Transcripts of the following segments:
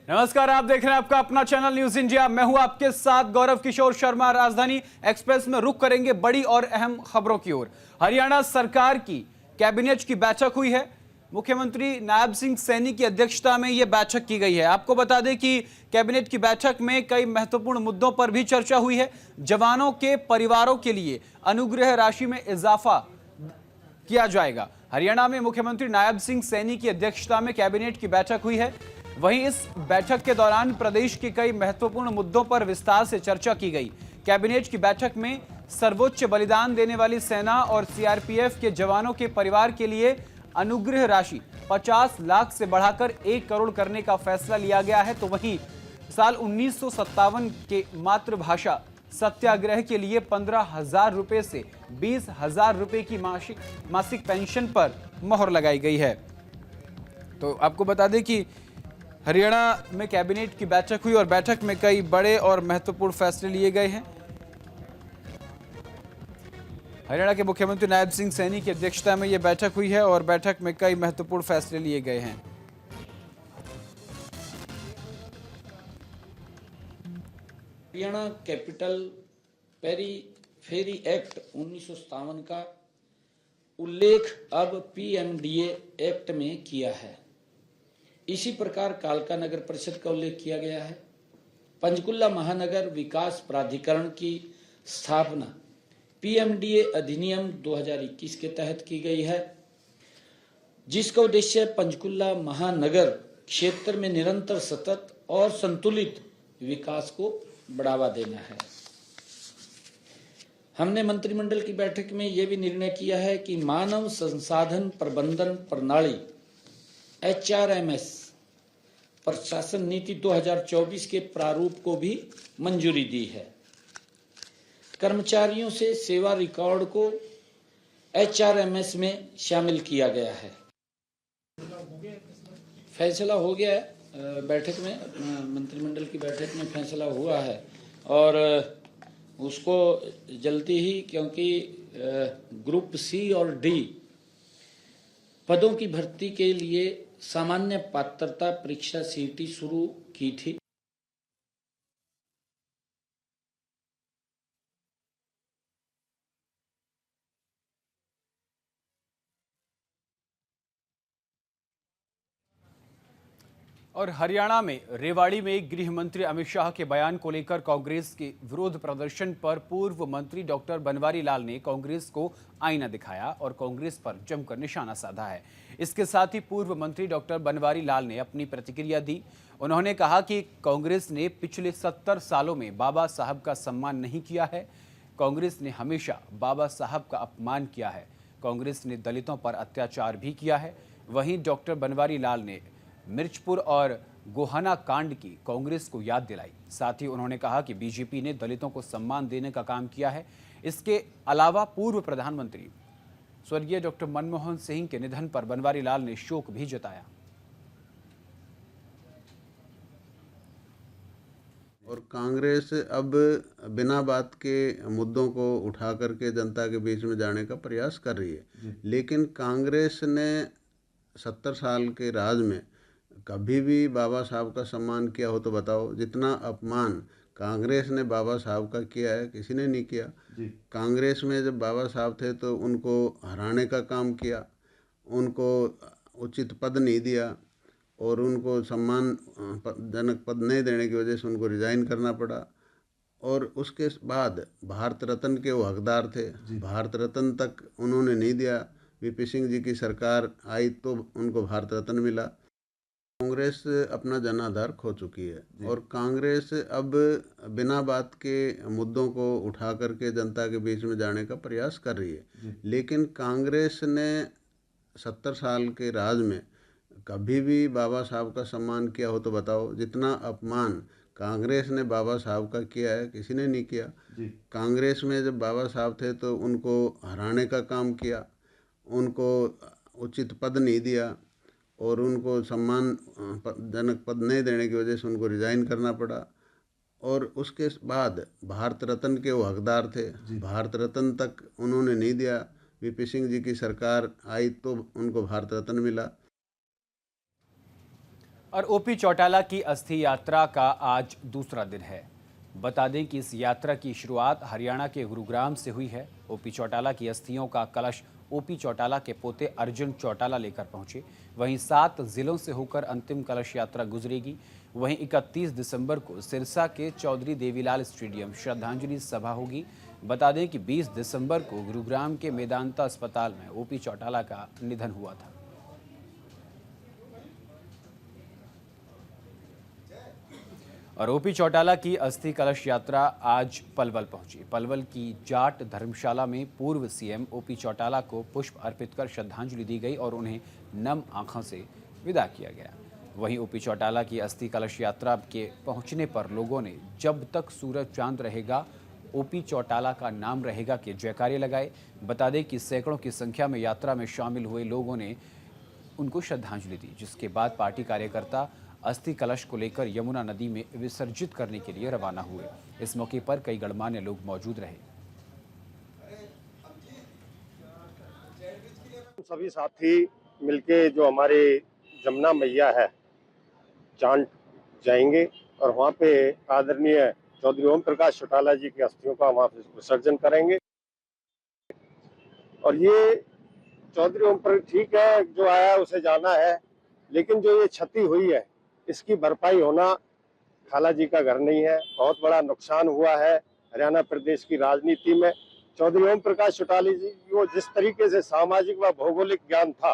नमस्कार, आप देख रहे हैं आपका अपना चैनल न्यूज इंडिया। मैं हूं आपके साथ गौरव किशोर शर्मा। राजधानी एक्सप्रेस में रुक करेंगे बड़ी और अहम खबरों की ओर। हरियाणा सरकार की कैबिनेट की बैठक हुई है। मुख्यमंत्री नायब सिंह सैनी की अध्यक्षता में यह बैठक की गई है। आपको बता दें कि कैबिनेट की बैठक में कई महत्वपूर्ण मुद्दों पर भी चर्चा हुई है। जवानों के परिवारों के लिए अनुग्रह राशि में इजाफा किया जाएगा। हरियाणा में मुख्यमंत्री नायब सिंह सैनी की अध्यक्षता में कैबिनेट की बैठक हुई है। वहीं इस बैठक के दौरान प्रदेश के कई महत्वपूर्ण मुद्दों पर विस्तार से चर्चा की गई। कैबिनेट की बैठक में सर्वोच्च बलिदान देने वाली सेना और सीआरपीएफ के जवानों के परिवार के लिए अनुग्रह राशि 50 लाख से बढ़ाकर 1 करोड़ करने का फैसला लिया गया है। तो वहीं साल 1957 के मातृभाषा सत्याग्रह के लिए 15,000 रुपए से 20,000 रुपए की मासिक पेंशन पर मोहर लगाई गई है। तो आपको बता दें कि हरियाणा में कैबिनेट की बैठक हुई और बैठक में कई बड़े और महत्वपूर्ण फैसले लिए गए हैं। हरियाणा के मुख्यमंत्री नायब सिंह सैनी की अध्यक्षता में यह बैठक हुई है और बैठक में कई महत्वपूर्ण फैसले लिए गए हैं। हरियाणा कैपिटल पेरीफेरी एक्ट 1957 का उल्लेख अब पीएमडीए एक्ट में किया है। इसी प्रकार कालका नगर परिषद का उल्लेख किया गया है। पंचकुला महानगर विकास प्राधिकरण की स्थापना पीएमडीए अधिनियम 2021 के तहत की गई है, जिसका उद्देश्य पंचकुला महानगर क्षेत्र में निरंतर सतत और संतुलित विकास को बढ़ावा देना है। हमने मंत्रिमंडल की बैठक में यह भी निर्णय किया है कि मानव संसाधन प्रबंधन प्रणाली HRMS प्रशासन नीति 2024 के प्रारूप को भी मंजूरी दी है। कर्मचारियों से सेवा रिकॉर्ड को HRMS में शामिल किया गया है। फैसला हो गया है, बैठक में मंत्रिमंडल की बैठक में फैसला हुआ है और उसको जल्दी ही, क्योंकि ग्रुप C और D पदों की भर्ती के लिए सामान्य पात्रता परीक्षा CT शुरू की थी। और हरियाणा में रेवाड़ी में गृह मंत्री अमित शाह के बयान को लेकर कांग्रेस के विरोध प्रदर्शन पर पूर्व मंत्री डॉक्टर बनवारी लाल ने कांग्रेस को आईना दिखाया और कांग्रेस पर जमकर निशाना साधा है। इसके साथ ही पूर्व मंत्री डॉक्टर बनवारी लाल ने अपनी प्रतिक्रिया दी। उन्होंने कहा कि कांग्रेस ने पिछले 70 सालों में बाबा साहब का सम्मान नहीं किया है। कांग्रेस ने हमेशा बाबा साहब का अपमान किया है। कांग्रेस ने दलितों पर अत्याचार भी किया है। वहीं डॉक्टर बनवारी लाल ने मिर्चपुर और गोहाना कांड की कांग्रेस को याद दिलाई। साथ ही उन्होंने कहा कि बीजेपी ने दलितों को सम्मान देने का काम किया है। इसके अलावा पूर्व प्रधानमंत्री स्वर्गीय डॉक्टर मनमोहन सिंह के निधन पर बनवारी लाल ने शोक भी जताया। और कांग्रेस अब बिना बात के मुद्दों को उठा करके जनता के बीच में जाने का प्रयास कर रही है, लेकिन कांग्रेस ने 70 साल के राज में कभी भी बाबा साहब का सम्मान किया हो तो बताओ। जितना अपमान कांग्रेस ने बाबा साहब का किया है किसी ने नहीं किया। कांग्रेस में जब बाबा साहब थे तो उनको हराने का काम किया, उनको उचित पद नहीं दिया और उनको सम्मानजनक पद नहीं देने की वजह से उनको रिजाइन करना पड़ा। और उसके बाद भारत रत्न के वो हकदार थे, भारत रत्न तक उन्होंने नहीं दिया। वीपी सिंह जी की सरकार आई तो उनको भारत रत्न मिला। कांग्रेस अपना जनाधार खो चुकी है और कांग्रेस अब बिना बात के मुद्दों को उठा करके जनता के बीच में जाने का प्रयास कर रही है, लेकिन कांग्रेस ने 70 साल के राज में कभी भी बाबा साहब का सम्मान किया हो तो बताओ। जितना अपमान कांग्रेस ने बाबा साहब का किया है किसी ने नहीं किया। कांग्रेस में जब बाबा साहब थे तो उनको हराने का काम किया, उनको उचित पद नहीं दिया और उनको सम्मानजनक पद नहीं देने की वजह से उनको रिजाइन करना पड़ा। और उसके बाद भारत रत्न के वो हकदार थे, भारत रत्न तक उन्होंने नहीं दिया। वीपी सिंह जी की सरकार आई तो उनको भारत रत्न मिला। और ओपी चौटाला की अस्थि यात्रा का आज दूसरा दिन है। बता दें कि इस यात्रा की शुरुआत हरियाणा के गुरुग्राम से हुई है। ओपी चौटाला की अस्थियों का कलश ओपी चौटाला के पोते अर्जुन चौटाला लेकर पहुंचे। वहीं 7 जिलों से होकर अंतिम कलश यात्रा गुजरेगी। वहीं 31 दिसंबर को सिरसा के चौधरी देवीलाल स्टेडियम श्रद्धांजलि सभा होगी। बता दें कि 20 दिसंबर को गुरुग्राम के मेदांता अस्पताल में ओपी चौटाला का निधन हुआ था। और ओपी चौटाला की अस्थि कलश यात्रा आज पलवल पहुंची। पलवल की जाट धर्मशाला में पूर्व सीएम ओपी चौटाला को पुष्प अर्पित कर श्रद्धांजलि दी गई और उन्हें नम आंखों से विदा किया गया। वहीं ओपी चौटाला की अस्थि कलश यात्रा के पहुंचने पर लोगों ने जब तक सूरज चांद रहेगा ओपी चौटाला का नाम रहेगा के जयकारे लगाए। बता दें कि सैकड़ों की संख्या में यात्रा में शामिल हुए लोगों ने उनको श्रद्धांजलि दी, जिसके बाद पार्टी कार्यकर्ता अस्थि कलश को लेकर यमुना नदी में विसर्जित करने के लिए रवाना हुए। इस मौके पर कई गणमान्य लोग मौजूद रहे। सभी साथी मिलके जो हमारे जमुना मैया है चांद जाएंगे और वहाँ पे आदरणीय चौधरी ओम प्रकाश चौटाला जी की अस्थियों का वहाँ पे विसर्जन करेंगे। और ये चौधरी ओम पर ठीक है, जो आया उसे जाना है, लेकिन जो ये क्षति हुई है इसकी भरपाई होना खाला जी का घर नहीं है। बहुत बड़ा नुकसान हुआ है हरियाणा प्रदेश की राजनीति में। चौधरी ओम प्रकाश चौटाला जी को जिस तरीके से सामाजिक व भौगोलिक ज्ञान था,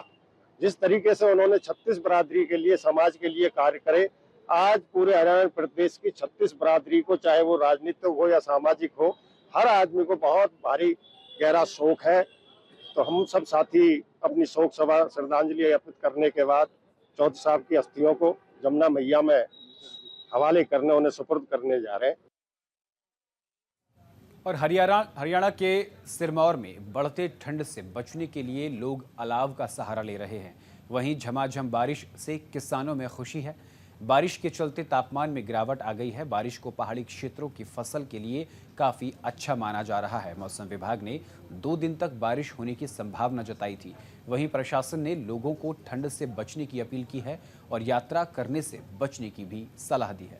जिस तरीके से उन्होंने 36 बरादरी के लिए समाज के लिए कार्य करे, आज पूरे हरियाणा प्रदेश की 36 बरादरी को, चाहे वो राजनीतिक हो या सामाजिक हो, हर आदमी को बहुत भारी गहरा शोक है। तो हम सब साथी अपनी शोक सभा श्रद्धांजलि अर्पित करने के बाद चौधरी साहब की अस्थियों को जमुना मैया में हवाले करने, उन्हें सुपुर्द करने जा रहे हैं। और हरियाणा के सिरमौर में बढ़ते ठंड से बचने के लिए लोग अलाव का सहारा ले रहे हैं। वहीं झमाझम बारिश से किसानों में खुशी है। बारिश के चलते तापमान में गिरावट आ गई है। बारिश को पहाड़ी क्षेत्रों की फसल के लिए काफ़ी अच्छा माना जा रहा है। मौसम विभाग ने 2 दिन तक बारिश होने की संभावना जताई थी। वहीं प्रशासन ने लोगों को ठंड से बचने की अपील की है और यात्रा करने से बचने की भी सलाह दी है।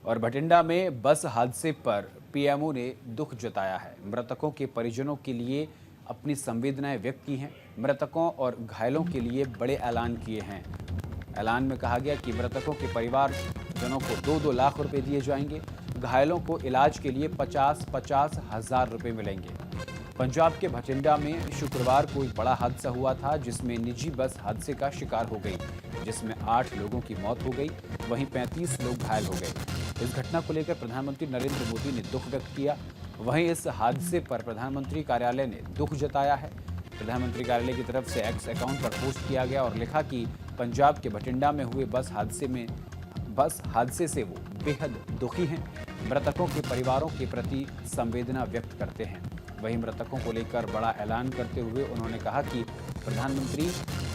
और भटिंडा में बस हादसे पर पीएमओ ने दुख जताया है। मृतकों के परिजनों के लिए अपनी संवेदनाएं व्यक्त की हैं। मृतकों और घायलों के लिए बड़े ऐलान किए हैं। ऐलान में कहा गया कि मृतकों के परिवारजनों को 2-2 लाख रुपए दिए जाएंगे। घायलों को इलाज के लिए 50-50 हज़ार रुपए मिलेंगे। पंजाब के भटिंडा में शुक्रवार को एक बड़ा हादसा हुआ था, जिसमें निजी बस हादसे का शिकार हो गई, जिसमें 8 लोगों की मौत हो गई, वहीं 35 लोग घायल हो गए। इस घटना को लेकर प्रधानमंत्री नरेंद्र मोदी ने दुख व्यक्त किया। वहीं इस हादसे पर प्रधानमंत्री कार्यालय ने दुख जताया है। प्रधानमंत्री कार्यालय की तरफ से एक्स अकाउंट पर पोस्ट किया गया और लिखा कि पंजाब के भटिंडा में हुए बस हादसे से वो बेहद दुखी हैं। मृतकों के परिवारों के प्रति संवेदना व्यक्त करते हैं। वहीं मृतकों को लेकर बड़ा ऐलान करते हुए उन्होंने कहा कि प्रधानमंत्री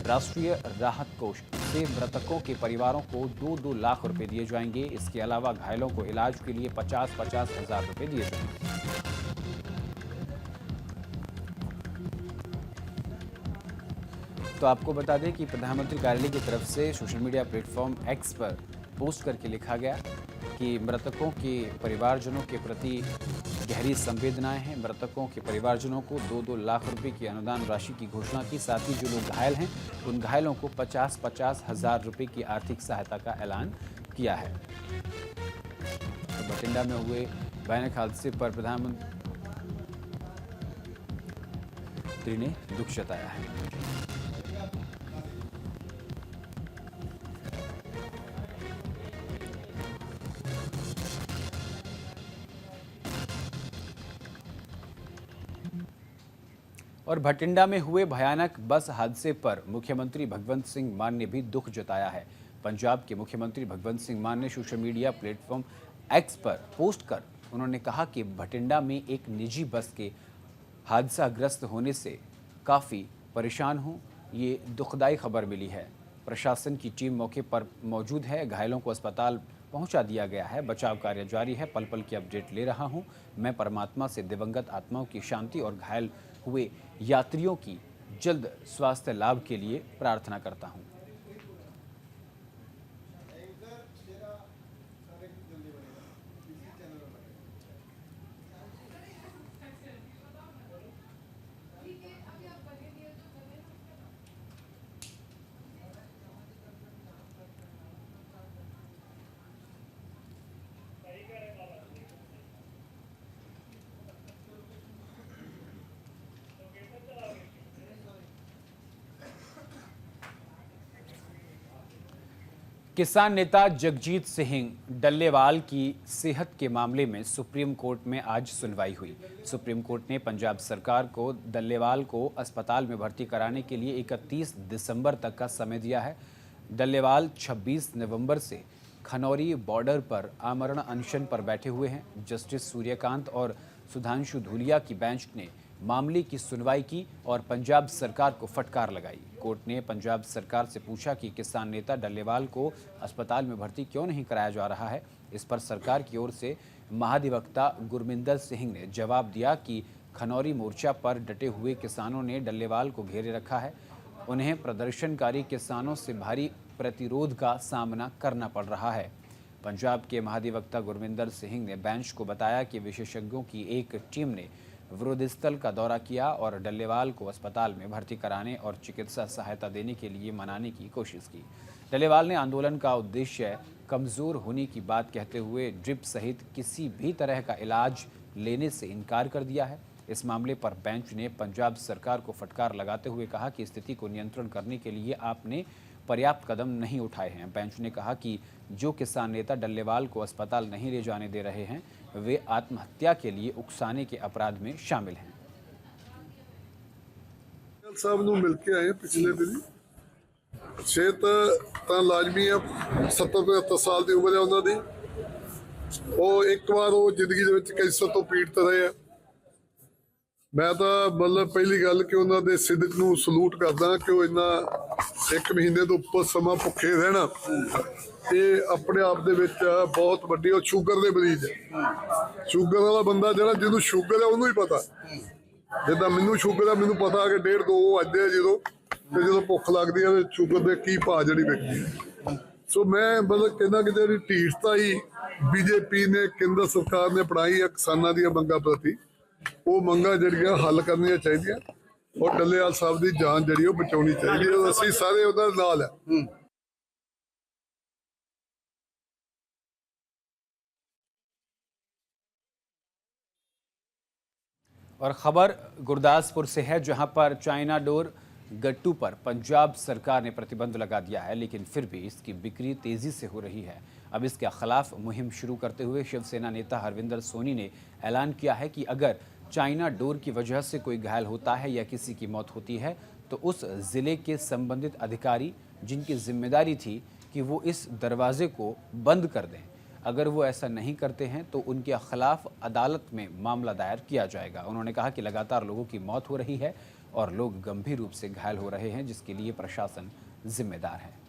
राष्ट्रीय राहत कोष से मृतकों के परिवारों को 2-2 लाख रुपए दिए जाएंगे। इसके अलावा घायलों को इलाज के लिए 50-50 हज़ार रुपए दिए जाएंगे। तो आपको बता दें कि प्रधानमंत्री कार्यालय की तरफ से सोशल मीडिया प्लेटफॉर्म एक्स पर पोस्ट करके लिखा गया कि मृतकों के परिवारजनों के प्रति गहरी संवेदनाएं हैं। मृतकों के परिवारजनों को 2-2 लाख रुपए की अनुदान राशि की घोषणा की। साथ ही जो लोग घायल हैं उन घायलों को 50-50 हज़ार रुपए की आर्थिक सहायता का ऐलान किया है। तो भटिंडा में हुए भयानक हादसे पर प्रधानमंत्री ने दुख जताया है। और भटिंडा में हुए भयानक बस हादसे पर मुख्यमंत्री भगवंत सिंह मान ने भी दुख जताया है। पंजाब के मुख्यमंत्री भगवंत सिंह मान ने सोशल मीडिया प्लेटफॉर्म एक्स पर पोस्ट कर उन्होंने कहा कि भटिंडा में एक निजी बस के हादसाग्रस्त होने से काफ़ी परेशान हूँ। ये दुखदाई खबर मिली है। प्रशासन की टीम मौके पर मौजूद है। घायलों को अस्पताल पहुंचा दिया गया है। बचाव कार्य जारी है। पल पल की अपडेट ले रहा हूं। मैं परमात्मा से दिवंगत आत्माओं की शांति और घायल हुए यात्रियों की जल्द स्वास्थ्य लाभ के लिए प्रार्थना करता हूं। किसान नेता जगजीत सिंह डल्लेवाल की सेहत के मामले में सुप्रीम कोर्ट में आज सुनवाई हुई। सुप्रीम कोर्ट ने पंजाब सरकार को डल्लेवाल को अस्पताल में भर्ती कराने के लिए 31 दिसंबर तक का समय दिया है। डल्लेवाल 26 नवंबर से खनौरी बॉर्डर पर आमरण अनशन पर बैठे हुए हैं। जस्टिस सूर्यकांत और सुधांशु धूलिया की बेंच ने मामले की सुनवाई की और पंजाब सरकार को फटकार लगाई। कोर्ट ने पंजाब सरकार से पूछा कि किसान नेता डल्लेवाल को अस्पताल में भर्ती क्यों नहीं कराया जा रहा है। इस पर सरकार की ओर से महाधिवक्ता गुरमिंदर सिंह ने जवाब दिया कि खनौरी मोर्चा पर डटे हुए किसानों ने डल्लेवाल को घेरे रखा है। उन्हें प्रदर्शनकारी किसानों से भारी प्रतिरोध का सामना करना पड़ रहा है। पंजाब के महाधिवक्ता गुरमिंदर सिंह ने बेंच को बताया कि विशेषज्ञों की एक टीम ने विरोध स्थल का दौरा किया और डल्लेवाल को अस्पताल में भर्ती कराने और चिकित्सा सहायता देने के लिए मनाने की कोशिश की। डल्लेवाल ने आंदोलन का उद्देश्य कमज़ोर होने की बात कहते हुए ड्रिप सहित किसी भी तरह का इलाज लेने से इनकार कर दिया है। इस मामले पर बेंच ने पंजाब सरकार को फटकार लगाते हुए कहा कि स्थिति को नियंत्रण करने के लिए आपने पर्याप्त कदम नहीं उठाए हैं। बेंच ने कहा कि जो किसान नेता डल्लेवाल को अस्पताल नहीं ले जाने दे रहे हैं वे आत्महत्या के लिए उकसाने के अपराध में शामिल हैं। साहब ਨੂੰ ਮਿਲ ਕੇ ਆਏ ਪਿਛਲੇ ਦਿਨ ਸਿਹਤ ਤਾਂ ਲਾਜ਼ਮੀ ਆ 70-75 ਸਾਲ ਦੀ ਉਮਰ ਹੈ ਉਹਨਾਂ ਦੀ ਉਹ ਇੱਕ ਵਾਰ ਉਹ ਜ਼ਿੰਦਗੀ ਦੇ ਵਿੱਚ ਕੈਂਸਰ ਤੋਂ ਪੀੜਤ ਰਹੇ ਆ ਮੈਂ ਤਾਂ ਮਤਲਬ ਪਹਿਲੀ ਗੱਲ ਕਿ ਉਹਨਾਂ ਦੇ ਸਿੱਧਕ ਨੂੰ ਸਲੂਟ ਕਰਦਾ ਕਿ ਉਹ ਇੰਨਾ 1 ਮਹੀਨੇ ਤੋਂ ਉੱਪਰ ਸਮਾਂ ਭੁੱਖੇ ਰਹਿਣਾ ਇਹ ਆਪਣੇ ਆਪ ਦੇ ਵਿੱਚ ਬਹੁਤ ਵੱਡੀ ਉਹ ਸ਼ੂਗਰ ਦੇ ਮਰੀਜ਼ ਹੈ ਸ਼ੂਗਰ ਵਾਲਾ ਬੰਦਾ ਜਿਹੜਾ ਜਿਹਨੂੰ ਸ਼ੂਗਰ ਹੈ ਉਹਨੂੰ ਹੀ ਪਤਾ ਜਿੱਦਾਂ ਮੈਨੂੰ ਸ਼ੂਗਰ ਆ ਮੈਨੂੰ ਪਤਾ ਕਿ 1.5-2 ਵੱਜਦੇ ਆ ਜਦੋਂ ਭੁੱਖ ਲੱਗਦੀ ਆ ਤੇ ਸ਼ੂਗਰ ਦੇ ਕੀ ਭਾਅ ਜਿਹੜੀ ਵਿਕਦੀ ਹੈ ਸੋ ਮੈਂ ਮਤਲਬ ਕਹਿੰਦਾ ਕਿ ਜਿਹੜੀ ਢੀਠਤਾ ਹੀ ਬੀਜੇਪੀ ਨੇ ਕੇਂਦਰ ਸਰਕਾਰ ਨੇ ਅਪਣਾਈ ਆ ਕਿਸਾਨਾਂ ਦੀਆਂ ਮੰਗਾਂ ਪ੍ਰਤੀ ਉਹ ਮੰਗਾਂ ਜਿਹੜੀਆਂ ਹੱਲ ਕਰਨੀਆਂ ਚਾਹੀਦੀਆਂ ਔਰ ਡੱਲੇਵਾਲ ਸਾਹਿਬ ਦੀ ਜਾਨ ਜਿਹੜੀ ਉਹ ਬਚਾਉਣੀ ਚਾਹੀਦੀ ਹੈ ਅਸੀਂ ਸਾਰੇ ਉਹਨਾਂ ਦੇ ਨਾਲ ਆ और खबर गुरदासपुर से है, जहां पर चाइना डोर गट्टू पर पंजाब सरकार ने प्रतिबंध लगा दिया है, लेकिन फिर भी इसकी बिक्री तेजी से हो रही है। अब इसके खिलाफ मुहिम शुरू करते हुए शिवसेना नेता हरविंदर सोनी ने ऐलान किया है कि अगर चाइना डोर की वजह से कोई घायल होता है या किसी की मौत होती है तो उस जिले के संबंधित अधिकारी जिनकी जिम्मेदारी थी कि वो इस दरवाजे को बंद कर दें, अगर वो ऐसा नहीं करते हैं तो उनके खिलाफ अदालत में मामला दायर किया जाएगा। उन्होंने कहा कि लगातार लोगों की मौत हो रही है और लोग गंभीर रूप से घायल हो रहे हैं, जिसके लिए प्रशासन जिम्मेदार है।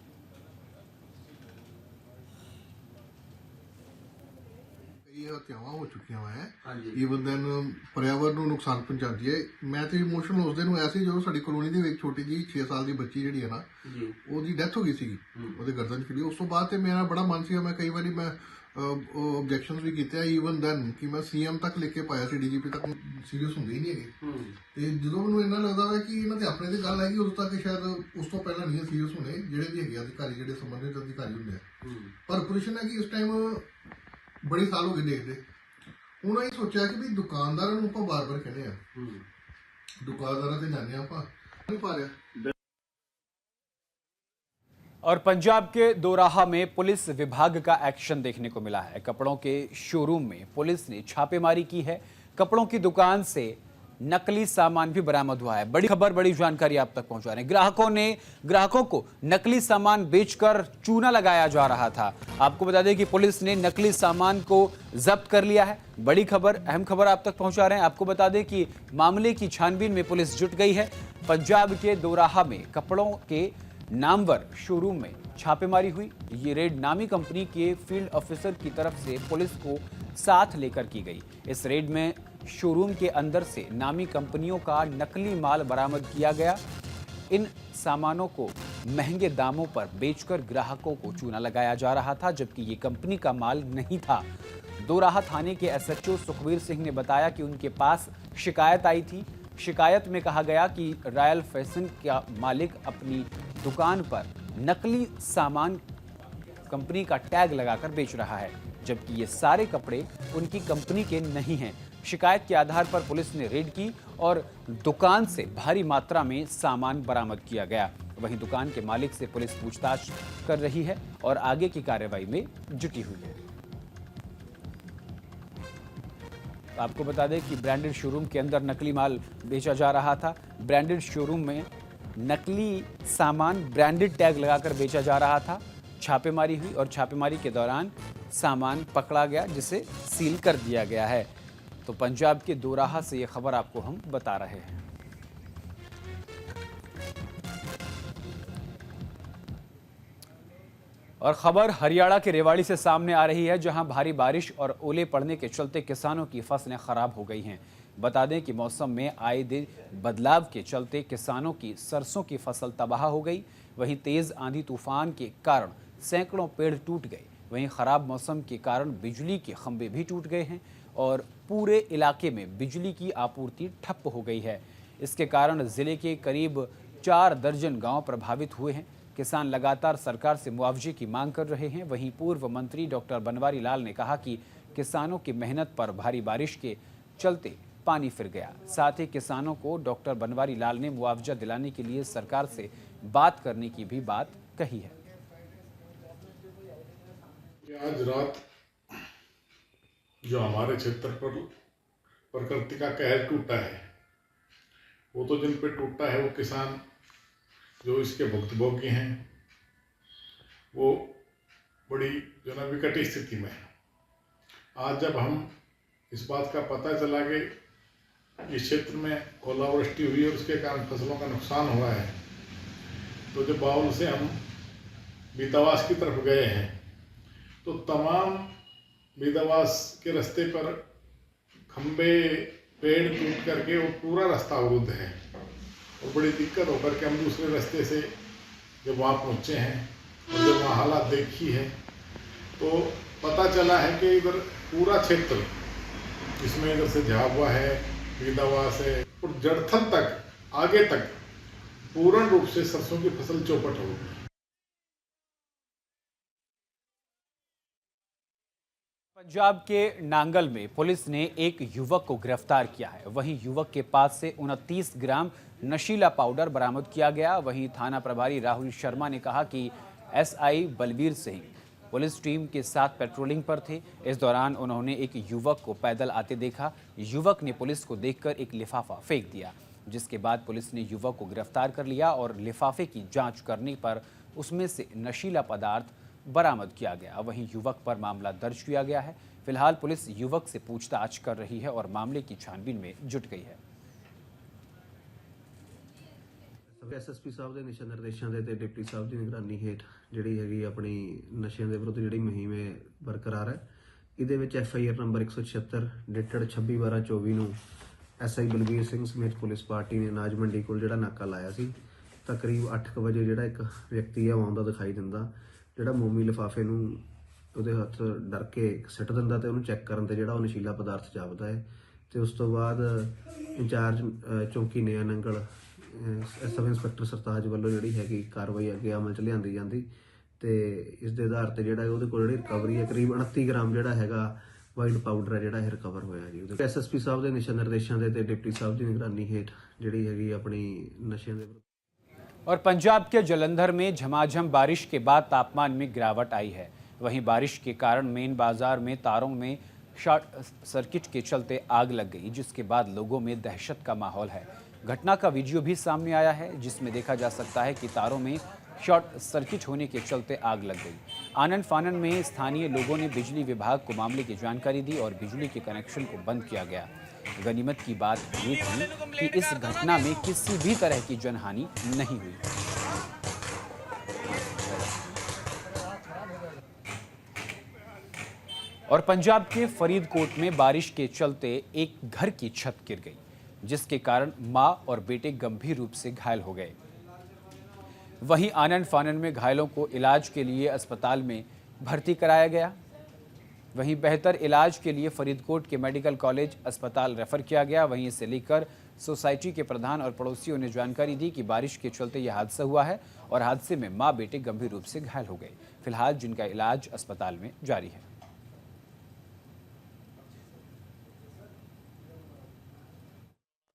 ਹत्यावां हो चुकियां हैं ਈਵਨ ਦੈਨ पर्यावरण ਨੂੰ ਨੁਕਸਾਨ ਪਹੁੰਚਾਉਂਦੀ ਹੈ। ਮੈਂ ਤੇ ਇਮੋਸ਼ਨਲ ਉਸ ਦਿਨ ਹੋਇਆ ਸੀ ਜਦੋਂ ਸਾਡੀ ਕਲੋਨੀ ਦੇ ਵਿੱਚ ਛੋਟੀ ਜੀ 6 ਸਾਲ ਦੀ ਬੱਚੀ ਜਿਹੜੀ ਹੈ ਨਾ ਉਹਦੀ ਡੈਥ ਹੋ ਗਈ ਸੀ ਉਹਦੇ ਗਰਦਨ ਚ ਉਸ ਤੋਂ ਬਾਅਦ ਤੇ ਮੇਰਾ ਬੜਾ ਮਨ ਸੀ ਮੈਂ ਕਈ ਵਾਰੀ ਮੈਂ ਆਬਜੈਕਸ਼ਨਸ ਵੀ ਕੀਤੇ ਆ ਈਵਨ ਦੈਨ ਕਿ ਮੈਂ ਸੀਐਮ ਤੱਕ ਲੈ ਕੇ ਪਾਇਆ ਸੀ ਡੀਜੀਪੀ ਤੱਕ ਸੀਰੀਅਸ ਹੁੰਦੇ ਹੀ ਨਹੀਂ ਹੈਗੇ ਤੇ ਜਦੋਂ ਮੈਨੂੰ ਇਹਨਾਂ ਲੱਗਦਾ ਹੈ ਕਿ ਇਹਨਾਂ ਦੇ ਆਪਣੇ ਦੀ ਗੱਲ ਹੈਗੀ ਉਦੋਂ ਤੱਕ ਸ਼ਾਇਦ ਉਸ ਤੋਂ ਪਹਿਲਾਂ ਨਹੀਂ ਸੀਰੀਅਸ ਹੋਣੇ ਜਿਹੜੇ ਵੀ ਹੈਗੇ ਅਧਿਕਾਰੀ ਜਿਹੜੇ ਸੰਬੰਧਿਤ ਅਧਿਕਾਰੀ ਹੁੰਦੇ ਆ ਪਰ ਪੁਲਿਸ ਹੈ ਕਿ ਇਸ ਟਾਈਮ बड़ी साल हो गए देखते उन्होंने सोचा कि भी दुकानदार आप बार बार कहने दुकानदार से जाने आप नहीं पा रहे। और पंजाब के दोराहा में पुलिस विभाग का एक्शन देखने को मिला है। कपड़ों के शोरूम में पुलिस ने छापेमारी की है। कपड़ों की दुकान से नकली सामान भी बरामद हुआ है। बड़ी खबर, बड़ी जानकारी आप तक पहुंचा रहे हैं। ग्राहकों को नकली सामान बेचकर चूना लगाया जा रहा था। आपको बता दें कि पुलिस ने नकली सामान को जब्त कर लिया है। बड़ी खबर, अहम खबर आप तक पहुंचा रहे हैं। आपको बता दें कि मामले की छानबीन में पुलिस जुट गई है। पंजाब के दोराहा में कपड़ों के नामवर शोरूम में छापेमारी हुई। ये रेड नामी कंपनी के फील्ड ऑफिसर की तरफ से पुलिस को साथ लेकर की गई। इस रेड में शोरूम के अंदर से नामी कंपनियों का नकली माल बरामद किया गया। इन सामानों को महंगे दामों पर बेचकर ग्राहकों को चूना लगाया जा रहा था, जबकि ये कंपनी का माल नहीं था। दोराहा थाने के एसएचओ सुखबीर सिंह ने बताया कि उनके पास शिकायत आई थी। शिकायत में कहा गया कि रॉयल फैशन का मालिक अपनी दुकान पर नकली सामान कंपनी का टैग लगाकर बेच रहा है, जबकि ये सारे कपड़े उनकी कंपनी के नहीं हैं। शिकायत के आधार पर पुलिस ने रेड की और दुकान से भारी मात्रा में सामान बरामद किया गया। वहीं दुकान के मालिक से पुलिस पूछताछ कर रही है और आगे की कार्रवाई में जुटी हुई है। आपको बता दें कि ब्रांडेड शोरूम के अंदर नकली माल बेचा जा रहा था। ब्रांडेड शोरूम में नकली सामान ब्रांडेड टैग लगाकर बेचा जा रहा था। छापेमारी हुई और छापेमारी के दौरान सामान पकड़ा गया, जिसे सील कर दिया गया है। तो पंजाब के दोराहा से ये खबर आपको हम बता रहे हैं। और खबर हरियाणा के रेवाड़ी से सामने आ रही है, जहां भारी बारिश और ओले पड़ने के चलते किसानों की फसलें खराब हो गई हैं। बता दें कि मौसम में आए दिन बदलाव के चलते किसानों की सरसों की फसल तबाह हो गई। वहीं तेज आंधी तूफान के कारण सैकड़ों पेड़ टूट गए। वहीं खराब मौसम के कारण बिजली के खंभे भी टूट गए हैं और पूरे इलाके में बिजली की आपूर्ति ठप हो गई है। इसके कारण जिले के करीब 4 दर्जन गांव प्रभावित हुए हैं। किसान लगातार सरकार से मुआवजे की मांग कर रहे हैं। वहीं पूर्व मंत्री डॉक्टर बनवारी लाल ने कहा कि किसानों की मेहनत पर भारी बारिश के चलते पानी फिर गया। साथ ही किसानों को डॉक्टर बनवारी लाल ने मुआवजा दिलाने के लिए सरकार से बात करने की भी बात कही है। आज रात जो हमारे क्षेत्र पर प्रकृति का कहर टूटा है, वो तो जिन पे टूटा है वो किसान जो इसके भुक्तभोगी हैं, वो बड़ी जो ना विकट स्थिति में है। आज जब हम इस बात का पता चला कि इस क्षेत्र में ओलावृष्टि हुई और उसके कारण फसलों का नुकसान हुआ है, तो जब बाउल से हम बीतावास की तरफ गए हैं, तो तमाम बीतावास के रास्ते पर खंबे पेड़ टूट करके वो पूरा रास्ता अवरुद्ध है और बड़ी दिक्कत होकर के हम दूसरे रास्ते से जब वहाँ पहुँचे हैं और जब वहाँ हालात देखी है, तो पता चला है कि इधर पूरा क्षेत्र जिसमें इधर से झाबुआ है, बीतावास है और जड़थल तक आगे तक पूर्ण रूप से सरसों की फसल चौपट हो गई। पंजाब के नांगल में पुलिस ने एक युवक को गिरफ्तार किया है। वहीं युवक के पास से 29 ग्राम नशीला पाउडर बरामद किया गया। वहीं थाना प्रभारी राहुल शर्मा ने कहा कि SI Balbir Singh police team के साथ पेट्रोलिंग पर थे। इस दौरान उन्होंने एक युवक को पैदल आते देखा। युवक ने पुलिस को देखकर एक लिफाफा फेंक दिया, जिसके बाद पुलिस ने युवक को गिरफ्तार कर लिया और लिफाफे की जांच करने पर उसमें से नशीला पदार्थ बरामद किया गया। वहीं युवक पर मामला दर्ज किया गया है। फिलहाल पुलिस युवक से पूछताछ कर रही है और मामले की छानबीन में जुट गई है। ਐਸਐਸਪੀ ਸਾਹਿਬ ਦੇ ਨਿਸ਼ਾਨ ਨਿਰਦੇਸ਼ਾਂ ਦੇ ਤੇ ਡਿਪਟੀ ਸਾਹਿਬ ਦੀ ਨਿਗਰਾਨੀ ਹੇਠ ਜਿਹੜੀ ਹੈਗੀ ਆਪਣੀ ਨਸ਼ਿਆਂ ਦੇ ਵਿਰੁੱਧ ਜਿਹੜੀ ਮੁਹਿੰਮ ਹੈ ਬਰਕਰਾਰ ਹੈ। ਇਹਦੇ ਵਿੱਚ ਐਫਆਈਆਰ ਨੰਬਰ 176 ਡੇਟਡ 26/12/24 ਨੂੰ ਐਸਆਈ ਬਲਬੀਰ ਸਿੰਘ ਸਮੇਤ ਪੁਲਿਸ ਪਾਰਟੀ ਨੇ ਅਨਾਜ ਮੰਡੀ ਕੋਲ ਜਿਹੜਾ ਨਾਕਾ ਲਾਇਆ ਸੀ। ਤਕਰੀਬ 8 ਵਜੇ ਜਿਹੜਾ ਇੱਕ ਵਿਅਕਤੀ ਆ ਆਉਂਦਾ ਦਿਖਾਈ ਦਿੰਦਾ, ਜਿਹੜਾ ਮੋਮੀ ਲਿਫਾਫੇ ਨੂੰ ਉਹਦੇ ਹੱਥ ਡਰ ਕੇ ਸਿੱਟ ਦਿੰਦਾ ਤੇ ਉਹਨੂੰ ਚੈੱਕ ਕਰਨ ਤੇ ਜਿਹੜਾ ਉਹ ਨਸ਼ੀਲਾ ਪਦਾਰਥ ਜਾਪਦਾ ਹੈ। ਤੇ ਉਸ ਤੋਂ ਬਾਅਦ ਇੰਚਾਰਜ ਚੌਂਕੀ ਨਿਆ ਨੰਗਲ ਸਬ ਇੰਸਪੈਕਟਰ ਸਰਤਾਜ ਵੱਲੋਂ ਜਿਹੜੀ ਹੈਗੀ ਕਾਰਵਾਈ ਅੱਗੇ ਅਮਲ 'ਚ ਲਿਆਂਦੀ ਜਾਂਦੀ ਤੇ ਇਸ ਦੇ ਆਧਾਰ ਤੇ ਜਿਹੜਾ ਉਹਦੇ ਕੋਲ ਜਿਹੜੀ ਰਿਕਵਰੀ ਹੈ ਕਰੀਬ 29 ਗ੍ਰਾਮ ਜਿਹੜਾ ਹੈਗਾ ਵਾਈਟ ਪਾਊਡਰ ਹੈ ਜਿਹੜਾ ਇਹ ਰਿਕਵਰ ਹੋਇਆ ਜੀ। ਉਹਦੇ ਐਸਐਸਪੀ ਸਾਹਿਬ ਦੇ ਨਿਸ਼ਾਨ ਨਿਰਦੇਸ਼ਾਂ ਦੇ ਤੇ ਡਿਪਟੀ ਸਾਹਿਬ ਦੀ ਨਿਗਰਾਨੀ ਹੇਠ ਜਿਹੜੀ ਹੈਗੀ ਆਪਣੀ ਨਸ਼ਿਆਂ ਦੇ। और पंजाब के जलंधर में झमाझम बारिश के बाद तापमान में गिरावट आई है। वहीं बारिश के कारण मेन बाजार में तारों में शॉर्ट सर्किट के चलते आग लग गई, जिसके बाद लोगों में दहशत का माहौल है। घटना का वीडियो भी सामने आया है, जिसमें देखा जा सकता है कि तारों में शॉर्ट सर्किट होने के चलते आग लग गई। आनन फानन में स्थानीय लोगों ने बिजली विभाग को मामले की जानकारी दी और बिजली के कनेक्शन को बंद किया गया। गनीमत की बात ये थी कि इस घटना में किसी भी तरह की जनहानि नहीं हुई। और पंजाब के फरीदकोट में बारिश के चलते एक घर की छत गिर गई, जिसके कारण मां और बेटे गंभीर रूप से घायल हो गए। वहीं आनन फानन में घायलों को इलाज के लिए अस्पताल में भर्ती कराया गया। वहीं बेहतर इलाज के लिए फरीदकोट के मेडिकल कॉलेज अस्पताल रेफर किया गया। वहीं इसे लेकर सोसाइटी के प्रधान और पड़ोसियों ने जानकारी दी कि बारिश के चलते यह हादसा हुआ है और हादसे में मां बेटे गंभीर रूप से घायल हो गए। फिलहाल जिनका इलाज अस्पताल में जारी है।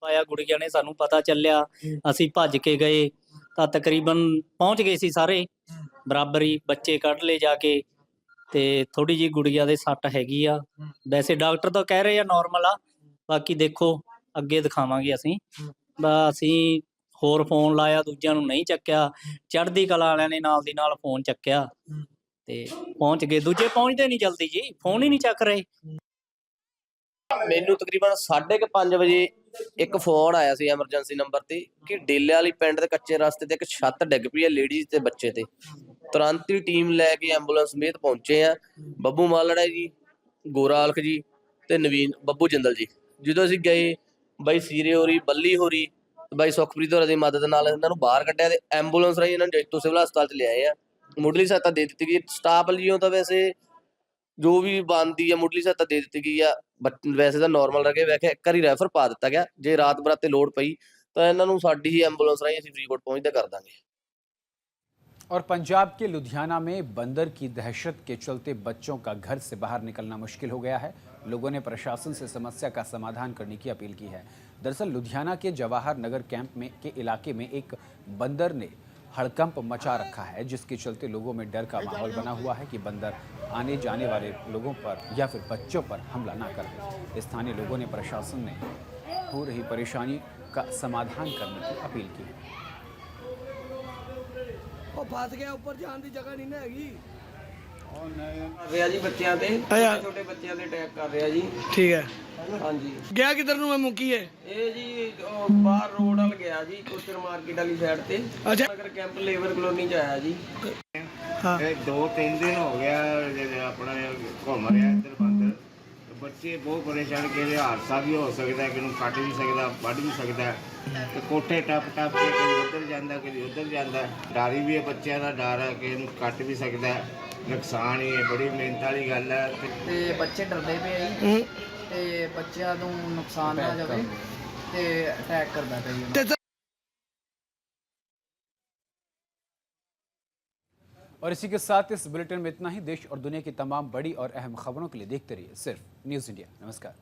ਆਇਆ ਗੁੜੀਆ ਨੇ ਸਾਨੂੰ ਪਤਾ ਚੱਲਿਆ, ਅਸੀਂ ਭੱਜ ਕੇ ਗਏ ਤਾਂ ਤਕਰੀਬਨ ਪਹੁੰਚ ਗਏ ਸੀ ਸਾਰੇ ਬਰਾਬਰੀ, ਬੱਚੇ ਕੱਢ ਲਏ ਜਾ ਕੇ ਤੇ ਥੋੜੀ ਜੀ ਗੁੜੀਆ ਦੇ ਸੱਟ ਹੈਗੀ ਆ। ਵੈਸੇ ਡਾਕਟਰ ਤਾਂ ਕਹਿ ਰਹੇ ਆ ਨਾਰਮਲ ਆ, ਬਾਕੀ ਦੇਖੋ ਅੱਗੇ ਦਿਖਾਵਾਂਗੇ ਅਸੀਂ। ਅਸੀਂ ਹੋਰ ਫੋਨ ਲਾਇਆ, ਦੂਜਿਆਂ ਨੂੰ ਨਹੀਂ ਚੱਕਿਆ। ਚੜ੍ਹਦੀ ਕਲਾ ਵਾਲਿਆਂ ਨੇ ਨਾਲ ਦੀ ਨਾਲ ਫੋਨ ਚੱਕਿਆ ਤੇ ਪਹੁੰਚ ਗਏ। ਦੂਜੇ ਪਹੁੰਚਦੇ ਨਹੀਂ ਜਲਦੀ ਜੀ, ਫੋਨ ਹੀ ਨਹੀਂ ਚੱਕ ਰਹੇ। ਮੈਨੂੰ ਤਕਰੀਬਨ 5:30 ਵਜੇ ਇੱਕ ਫੋਨ ਆਇਆ ਸੀ ਐਮਰਜੈਂਸੀ ਨੰਬਰ ਤੇ ਕਿ ਡੇਲੇ ਵਾਲੀ ਪਿੰਡ ਦੇ ਕੱਚੇ ਰਸਤੇ ਤੇ ਇੱਕ ਛੱਤ ਡਿੱਗ ਪਈ ਹੈ ਲੇਡੀਜ਼ ਤੇ ਬੱਚੇ ਤੇ। ਤੁਰੰਤ ਹੀ ਟੀਮ ਲੈ ਕੇ ਐਂਬੂਲੈਂਸ ਸਮੇਤ ਪਹੁੰਚੇ ਆ। ਬੱਬੂ ਮਾਲੜਾ ਜੀ, ਗੋਰਾ ਆਲਖ ਜੀ ਤੇ ਨਵੀਨ ਬੱਬੂ ਜਿੰਦਲ ਜੀ। ਜਦੋਂ ਅਸੀਂ ਗਏ, ਬਾਈ ਸੀਰੇ ਹੋਰੀ, ਬੱਲੀ ਹੋਰੀ, ਬਾਈ ਸੁਖਪ੍ਰੀਤ ਹੋਰਾਂ ਦੀ ਮਦਦ ਨਾਲ ਇਹਨਾਂ ਨੂੰ ਬਾਹਰ ਕੱਢਿਆ ਤੇ ਐਂਬੂਲੈਂਸ ਰਾਹੀਂ ਇਹਨਾਂ ਨੂੰ ਜੈਤੋ ਸਿਵਲ ਹਸਪਤਾਲ 'ਚ ਲਿਆਏ ਆ। ਮੁੱਢਲੀ ਸਹਾਇਤਾ ਦੇ ਦਿੱਤੀ ਗਈ। ਸਟਾਫ ਵੱਲੋਂ ਤਾਂ ਵੈਸੇ ਜੋ ਵੀ ਬਣਦੀ ਆ ਮੁੱਢਲੀ ਸਹਾਇਤਾ ਦੇ ਦਿੱਤੀ ਗਈ ਆ। ਵੈਸੇ ਤਾਂ ਨਾਰਮਲ ਰਹਿ ਗਏ। ਵੈਸੇ ਇੱਕ ਵਾਰੀ ਰੈਫਰ ਪਾ ਦਿੱਤਾ ਗਿਆ। ਜੇ ਰਾਤ ਬਰਾਤੇ ਲੋੜ ਪਈ ਤਾਂ ਇਹਨਾਂ ਨੂੰ ਸਾਡੀ ਹੀ ਐਂਬੂਲੈਂਸ ਰਾਹੀਂ ਅਸੀਂ ਫਰੀਦਕੋਟ ਪਹੁੰਚਦੇ ਕਰ ਦਾਂਗੇ। और पंजाब के लुधियाना में बंदर की दहशत के चलते बच्चों का घर से बाहर निकलना मुश्किल हो गया है। लोगों ने प्रशासन से समस्या का समाधान करने की अपील की है। दरअसल लुधियाना के जवाहर नगर कैंप में के इलाके में एक बंदर ने हड़कंप मचा रखा है, जिसके चलते लोगों में डर का माहौल बना हुआ है कि बंदर आने जाने वाले लोगों पर या फिर बच्चों पर हमला ना करे। स्थानीय लोगों ने प्रशासन ने हो रही परेशानी का समाधान करने की अपील की है। ਉਹ ਫਸ ਗਿਆ, ਉੱਪਰ ਜਾਣ ਦੀ ਜਗ੍ਹਾ ਨਹੀਂ ਨਾ ਹੈਗੀ। ਕਰ ਰਿਹਾ ਜੀ ਬੱਚਿਆਂ ਤੇ, ਛੋਟੇ ਬੱਚਿਆਂ ਤੇ ਅਟੈਕ ਕਰ ਰਿਹਾ ਜੀ। ਠੀਕ ਹੈ, ਹਾਂਜੀ। ਗਿਆ ਕਿੱਧਰ ਨੂੰ? ਮੈਂ ਮੁੱਕੀ ਹੈ ਇਹ ਜੀ ਬਾਹਰ ਰੋਡ ਵੱਲ ਗਿਆ ਜੀ, ਕੋਚਰ ਮਾਰਕੀਟ ਵਾਲੀ ਸਾਈਡ ਤੇ। ਅੱਛਾ, ਨਗਰ ਕੈਂਪ ਲੇਬਰ ਕਲੋਨੀ 'ਚ ਆਇਆ ਜੀ। ਹਾਂ। ਇਹ 2-3 ਦਿਨ ਹੋ ਗਿਆ ਆਪਣਾ ਘੁੰਮ ਰਿਹਾ ਇੱਧਰ ਬੰਦਰ। ਬੱਚੇ ਬਹੁਤ ਪਰੇਸ਼ਾਨ, ਕਿ ਹਾਦਸਾ ਵੀ ਹੋ ਸਕਦਾ, ਕਿ ਨੂੰ ਕੱਟ ਵੀ ਸਕਦਾ, ਵੱਢ ਵੀ ਸਕਦਾ। ਤੇ ਕੋਠੇ ਟੱਪ ਕੇ ਕਦੀ ਉੱਧਰ ਜਾਂਦਾ, ਕਦੀ ਉੱਧਰ ਜਾਂਦਾ। ਡਰ ਵੀ ਹੈ, ਬੱਚਿਆਂ ਦਾ ਡਰ ਹੈ ਕਿ ਇਹਨੂੰ ਕੱਟ ਵੀ ਸਕਦਾ। ਨੁਕਸਾਨ ਹੀ ਹੈ, ਬੜੀ ਮਿਹਨਤ ਵਾਲੀ ਗੱਲ ਹੈ। ਤੇ ਬੱਚੇ ਡਰਦੇ ਪਏ ਜੀ ਤੇ ਬੱਚਿਆਂ ਨੂੰ ਨੁਕਸਾਨ ਨਾ ਜਾਵੇ ਤੇ ਅਟੈਕ ਕਰਦਾ ਪਿਆ ਜੀ। और इसी के साथ इस बुलेटिन में इतना ही। देश और दुनिया की तमाम बड़ी और अहम खबरों के लिए देखते रहिए सिर्फ न्यूज़ इंडिया। नमस्कार।